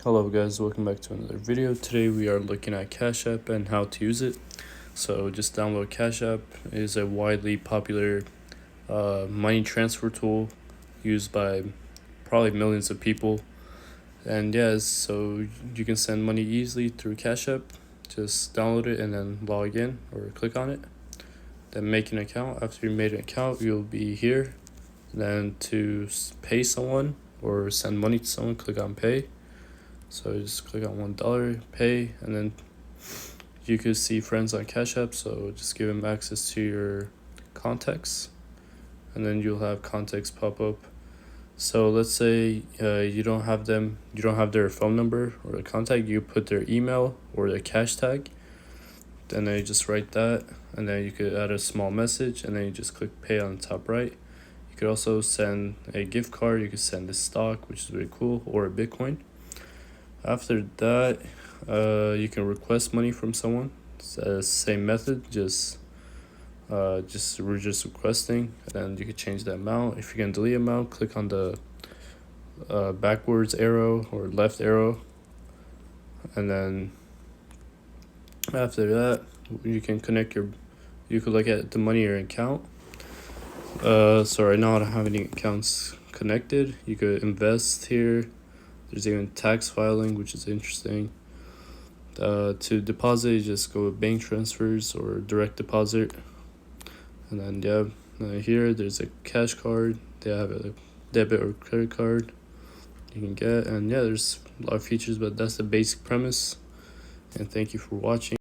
Hello guys, welcome back to another video. Today we are looking at CashApp and how to use it. So just download CashApp. It is a widely popular money transfer tool used by probably millions of people. And yes, so you can send money easily through CashApp. Just download it and then log in or click on it. Then make an account. After you made an account, you'll be here. Then to pay someone or send money to someone, click on pay. So just click on $1, pay, and then you could see friends on Cash App. So just give them access to your contacts, and then you'll have contacts pop up. So let's say you don't have their phone number or a contact. You put their email or their cash tag. Then you just write that, and then you could add a small message, and then you just click pay on the top right. You could also send a gift card. You could send a stock, which is really cool, or a Bitcoin. After that, you can request money from someone. It's the same method, we're just requesting, and then you can change the amount. If you can delete amount, click on the backwards arrow or left arrow, and then after that, you can you could look at the money in your account. So right now I don't have any accounts connected. You could invest here. There's even tax filing, which is interesting. To deposit, you just go with bank transfers or direct deposit. And then here there's a cash card. They have a debit or credit card you can get. And there's a lot of features, but that's the basic premise. And thank you for watching.